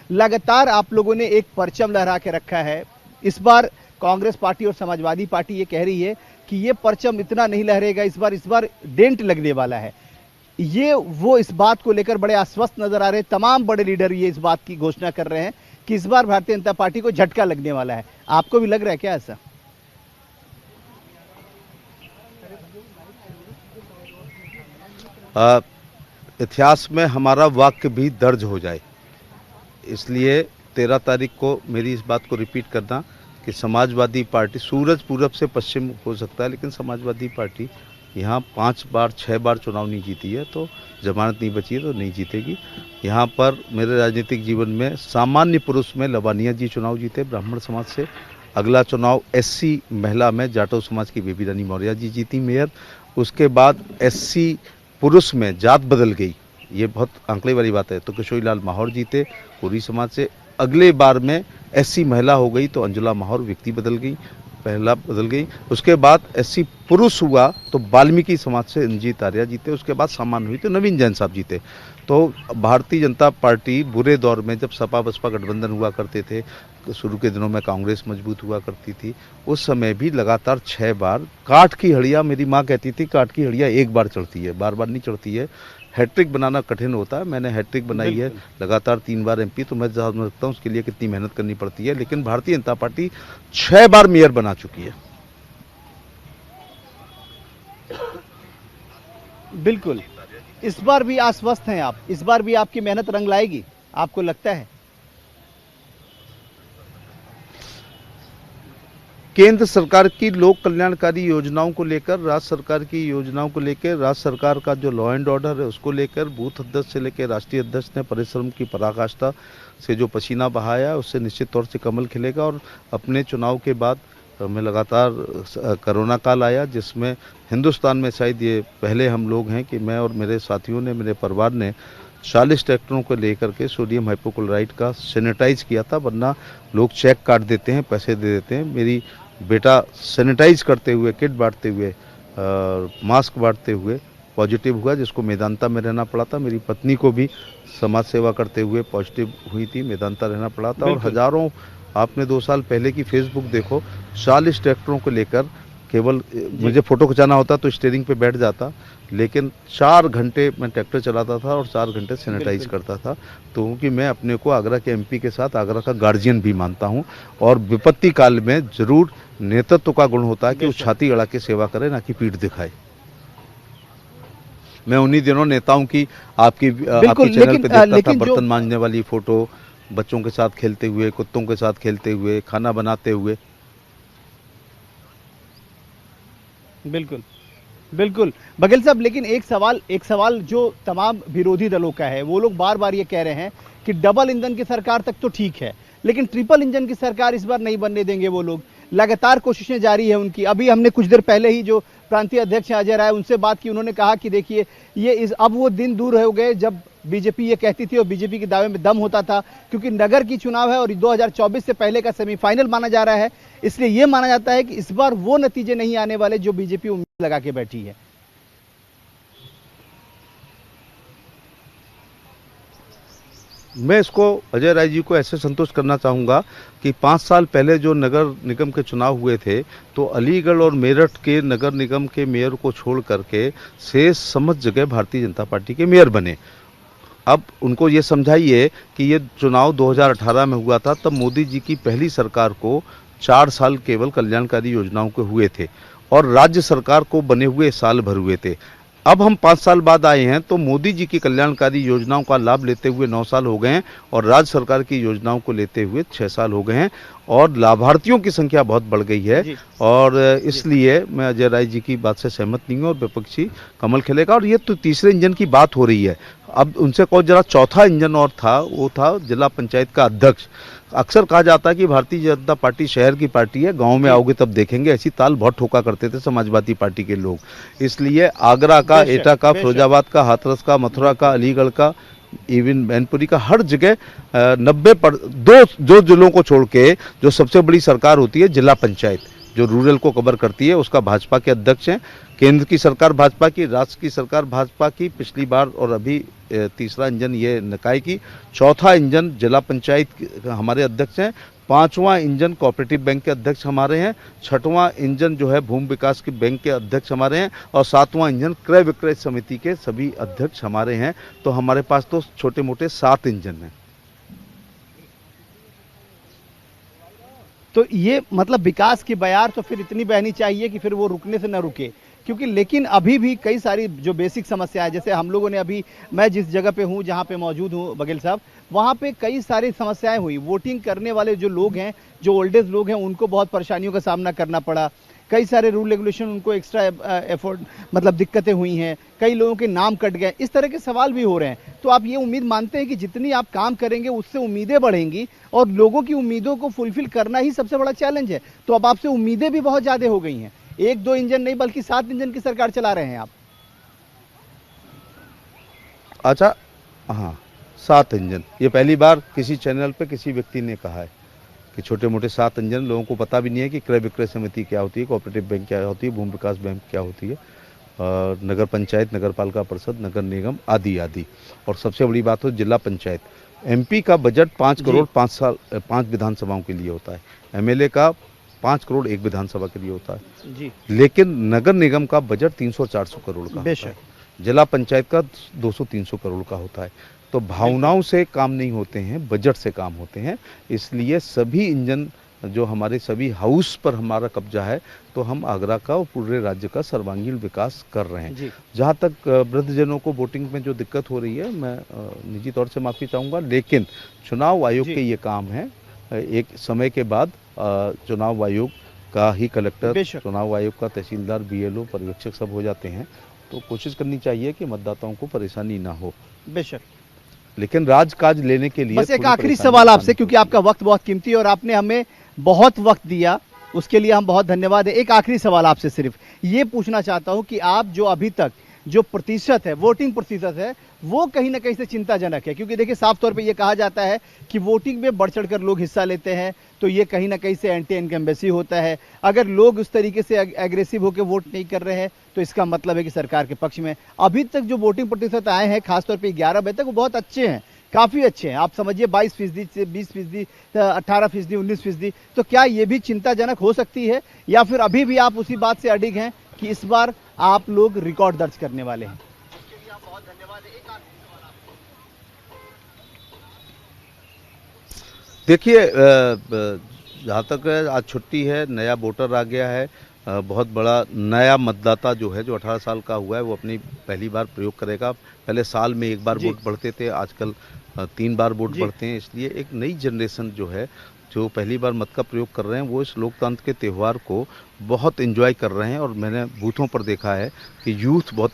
लगातार आप लोगों ने एक परचम लहरा के रखा है। इस बार कांग्रेस पार्टी और समाजवादी पार्टी ये कह रही है कि ये परचम इतना नहीं लहरेगा, इस बार डेंट लगने वाला है। ये वो इस बात को लेकर बड़े आश्वस्त नजर आ रहे हैं। तमाम बड़े लीडर ये इस बात की घोषणा कर रहे हैं कि इस बार भारतीय जनता पार्टी को झटका लगने वाला है। आपको भी लग रहा है क्या ऐसा? इतिहास में हमारा वाक्य भी दर्ज हो जाए, इसलिए 13 तारीख को मेरी इस बात को रिपीट करना कि समाजवादी पार्टी, सूरज पूरब से पश्चिम हो सकता है लेकिन समाजवादी पार्टी यहाँ 5 बार 6 बार चुनाव नहीं जीती है, तो जमानत नहीं बची है तो नहीं जीतेगी। यहाँ पर मेरे राजनीतिक जीवन में सामान्य पुरुष में लवानिया जी चुनाव जीते ब्राह्मण समाज से। अगला चुनाव एससी महिला में जाटव समाज की बेबी रानी मौर्य जी जीती मेयर। उसके बाद एससी पुरुष में जात बदल गई, ये बहुत आंकड़े वाली बात है, तो किशोरीलाल माहौर जीते पूरी समाज से। अगले बार में एससी महिला हो गई तो अंजुला माहौर व्यक्ति बदल गई, पहला बदल गई। उसके बाद एससी पुरुष हुआ तो वाल्मीकि समाज से इंजीत आर्या जीते। उसके बाद सामान्य हुई तो नवीन जैन साहब जीते। तो भारतीय जनता पार्टी बुरे दौर में, जब सपा बसपा गठबंधन हुआ करते थे, शुरू के दिनों में कांग्रेस मजबूत हुआ करती थी, उस समय भी लगातार 6 बार काठ की हड़िया, मेरी माँ कहती थी काठ की हड़िया एक बार चढ़ती है, बार बार नहीं चढ़ती है। हैट्रिक बनाना कठिन होता है, मैंने हैट्रिक बनाई है, लगातार 3 बार एमपी, तो मैं समझता हूँ उसके लिए कितनी मेहनत करनी पड़ती है। लेकिन भारतीय जनता पार्टी 6 बार मेयर बना चुकी है। बिल्कुल, इस बार भी आश्वस्त हैं आप? इस बार भी आपकी मेहनत रंग लाएगी, आपको लगता है? केंद्र सरकार की लोक कल्याणकारी योजनाओं को लेकर, राज्य सरकार की योजनाओं को लेकर, राज्य सरकार का जो लॉ एंड ऑर्डर है उसको लेकर, बूथ अध्यक्ष से लेकर राष्ट्रीय अध्यक्ष ने परिश्रम की पराकाष्ठा से जो पसीना बहाया, उससे निश्चित तौर से कमल खिलेगा। और अपने चुनाव के बाद में लगातार कोरोना काल आया, जिसमें हिंदुस्तान में शायद ये पहले हम लोग हैं कि मैं और मेरे साथियों ने, मेरे परिवार ने 40 ट्रैक्टरों को लेकर के सोडियम हाइपोक्लोराइड का सैनिटाइज किया था। वरना लोग चेक काट देते हैं, पैसे दे देते हैं। मेरी बेटा सैनिटाइज करते हुए, किट बांटते हुए, मास्क बांटते हुए पॉजिटिव हुआ, जिसको मेदांता में रहना पड़ा था। मेरी पत्नी को भी समाज सेवा करते हुए पॉजिटिव हुई थी, मेदांता रहना पड़ा था। और हजारों, आपने 2 साल पहले की फेसबुक देखो, 40 ट्रैक्टरों को लेकर, केवल मुझे फोटो खिंचाना होता तो स्टीयरिंग पे बैठ जाता, लेकिन 4 घंटे मैं ट्रैक्टर चलाता था और 4 घंटे सैनिटाइज करता था। तो क्योंकि मैं अपने को आगरा के एमपी के साथ आगरा का गार्जियन भी मानता हूं, और विपत्ति काल में जरूर नेतृत्व का गुण होता है कि वो छाती अड़ा के सेवा करे, ना कि पीठ दिखाए। मैं उन्हीं दिनों नेताओं की आपकी चैनल पे देखता था, बर्तन मांजने वाली फोटो, बच्चों के साथ खेलते हुए, कुत्तों के साथ खेलते हुए, खाना बनाते हुए। बिल्कुल बिल्कुल बघेल साहब, लेकिन एक सवाल जो तमाम विरोधी दलों का है, वो लोग बार बार ये कह रहे हैं कि डबल इंजन की सरकार तक तो ठीक है, लेकिन ट्रिपल इंजन की सरकार इस बार नहीं बनने देंगे वो लोग। लगातार कोशिशें जारी है उनकी। अभी हमने कुछ देर पहले ही जो प्रांतीय अध्यक्ष अजय राय, उनसे बात की। उन्होंने कहा कि देखिए, अब वो दिन दूर हो गए जब बीजेपी ये कहती थी और बीजेपी के दावे में दम होता था, क्योंकि नगर की चुनाव है और 2024 से पहले का सेमीफाइनल माना जा रहा है। इसलिए यह माना जाता है कि इस बार वो नतीजे नहीं आने वाले जो बीजेपी उम्मीद लगा के बैठी है। मैं इसको अजय राय जी को ऐसे संतुष्ट करना चाहूँगा कि 5 साल पहले जो नगर निगम के चुनाव हुए थे, तो अलीगढ़ और मेरठ के नगर निगम के मेयर को छोड़ करके शेष समस्त जगह भारतीय जनता पार्टी के मेयर बने। अब उनको ये समझाइए कि ये चुनाव 2018 में हुआ था, तब मोदी जी की पहली सरकार को 4 साल केवल कल्याणकारी योजनाओं के हुए थे और राज्य सरकार को बने हुए साल भर हुए थे। अब हम 5 साल बाद आए हैं तो मोदी जी की कल्याणकारी योजनाओं का लाभ लेते हुए 9 साल हो गए हैं और राज्य सरकार की योजनाओं को लेते हुए 6 साल हो गए हैं और लाभार्थियों की संख्या बहुत बढ़ गई है। और इसलिए मैं अजय राय जी की बात से सहमत नहीं हूँ और विपक्षी कमल खिलेगा। और ये तो तीसरे इंजन की बात हो रही है। अब उनसे कहो जरा, चौथा इंजन और था, वो था जिला पंचायत का अध्यक्ष। अक्सर कहा जाता है कि भारतीय जनता पार्टी शहर की पार्टी है, गांव में आओगे तब देखेंगे, ऐसी ताल बहुत ठोका करते थे समाजवादी पार्टी के लोग। इसलिए आगरा का, एटा का, फिरोजाबाद का, हाथरस का, मथुरा का, अलीगढ़ का, इवन मैनपुरी का, हर जगह 90 पर दो जिलों को छोड़ के जो सबसे बड़ी सरकार होती है जिला पंचायत, जो रूरल को कवर करती है उसका भाजपा के अध्यक्ष हैं। केंद्र की सरकार भाजपा की, राज्य की सरकार भाजपा की पिछली बार, और अभी तीसरा इंजन ये निकाय की, चौथा इंजन जिला पंचायत हमारे अध्यक्ष हैं, पांचवां इंजन कोऑपरेटिव बैंक के अध्यक्ष हमारे हैं, छठवां इंजन जो है भूमि विकास के बैंक के अध्यक्ष हमारे हैं, और सातवां इंजन क्रय विक्रय समिति के सभी अध्यक्ष हमारे हैं। तो हमारे पास तो छोटे मोटे 7 इंजन हैं। तो ये मतलब विकास की बयार तो फिर इतनी बहनी चाहिए कि फिर वो रुकने से न रुके, क्योंकि लेकिन अभी भी कई सारी जो बेसिक समस्या है, जैसे हम लोगों ने अभी, मैं जिस जगह पे हूँ जहाँ पे मौजूद हूँ बघेल साहब, वहाँ पे कई सारी समस्याएं हुई। वोटिंग करने वाले जो लोग हैं, जो ओल्ड एज लोग हैं, उनको बहुत परेशानियों का सामना करना पड़ा। कई सारे रूल रेगुलेशन उनको एक्स्ट्रा एफोर्ड मतलब दिक्कतें हुई हैं, कई लोगों के नाम कट गए, इस तरह के सवाल भी हो रहे हैं। तो आप ये उम्मीद मानते हैं कि जितनी आप काम करेंगे उससे उम्मीदें बढ़ेंगी, और लोगों की उम्मीदों को फुलफिल करना ही सबसे बड़ा चैलेंज है। तो अब आपसे उम्मीदें भी बहुत ज्यादा हो गई हैं, 1-2 इंजन नहीं बल्कि 7 इंजन की सरकार चला रहे हैं आप। अच्छा, हाँ, 7 इंजन, ये पहली बार किसी चैनल पे किसी व्यक्ति ने कहा है कि छोटे मोटे 7 इंजन। लोगों को पता भी नहीं है कि क्रय विक्रय समिति क्या होती है, कोऑपरेटिव बैंक क्या होती है, भूमि विकास बैंक क्या होती है, और नगर पंचायत, नगर पालिका परिषद, नगर निगम आदि आदि। और सबसे बड़ी बात हो जिला पंचायत, एमपी का बजट 5 करोड़ 5 विधानसभाओं के लिए होता है, एमएलए का 5 करोड़ 1 विधानसभा के लिए होता है जी। लेकिन नगर निगम का बजट 300-400 करोड़ का होता बेशक। है, जिला पंचायत का 200-300 करोड़ का होता है। तो भावनाओं से काम नहीं होते हैं, बजट से काम होते हैं। इसलिए सभी इंजन जो हमारे सभी हाउस पर हमारा कब्जा है, तो हम आगरा का और पूरे राज्य का सर्वांगीण विकास कर रहे हैं। जहाँ तक वृद्धजनों को वोटिंग में जो दिक्कत हो रही है, मैं निजी तौर से माफ़ी चाहूँगा, लेकिन चुनाव आयोग के ये काम है। एक समय के बाद चुनाव आयोग का ही कलेक्टर, चुनाव आयोग का तहसीलदार, बीएलओ, पर्यवेक्षक सब हो जाते हैं। तो कोशिश करनी चाहिए कि मतदाताओं को परेशानी ना हो। बेशक। लेकिन राजकाज लेने के लिए बस एक आखिरी सवाल आपसे, क्योंकि आपका वक्त बहुत कीमती है और आपने हमें बहुत वक्त दिया, उसके लिए हम बहुत धन्यवाद है। एक आखिरी सवाल आपसे सिर्फ ये पूछना चाहता हूं कि आप जो अभी तक जो प्रतिशत है, वोटिंग प्रतिशत है, वो कहीं ना कहीं से चिंताजनक है, क्योंकि देखिए साफ तौर पे ये कहा जाता है कि वोटिंग में बढ़ चढ़कर लोग हिस्सा लेते हैं, तो ये कहीं ना कहीं से एंटी इनकम्बेंसी होता है। अगर लोग उस तरीके से एग्रेसिव होकर वोट नहीं कर रहे हैं, तो इसका मतलब है कि सरकार के पक्ष में। अभी तक जो वोटिंग प्रतिशत आए हैं, खासतौर पर 11 बजे तक, वो बहुत अच्छे हैं, काफी अच्छे हैं। आप समझिए 22% से 20%, 18%, 19%। तो क्या ये भी चिंताजनक हो सकती है, या फिर अभी भी आप उसी बात से अडिग हैं कि इस बार आप लोग रिकॉर्ड दर्ज करने वाले हैं? देखिए, जहाँ तक है, आज छुट्टी है, नया वोटर आ गया है, बहुत बड़ा नया मतदाता जो है, जो 18 साल का हुआ है, वो अपनी पहली बार प्रयोग करेगा। पहले साल में एक बार वोट बढ़ते थे, आजकल 3 बार वोट बढ़ते हैं। इसलिए एक नई जनरेशन जो है, जो पहली बार मत का प्रयोग कर रहे हैं, वो इस लोकतंत्र के त्यौहार को बहुत एंजॉय कर रहे हैं। और मैंने बूथों पर देखा है कि यूथ बहुत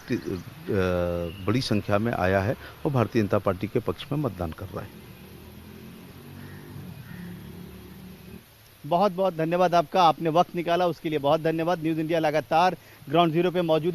बड़ी संख्या में आया है और भारतीय जनता पार्टी के पक्ष में मतदान कर रहा है। बहुत बहुत धन्यवाद आपका, आपने वक्त निकाला उसके लिए बहुत धन्यवाद। न्यूज़ इंडिया लगातार ग्राउंड जीरो पे मौजूद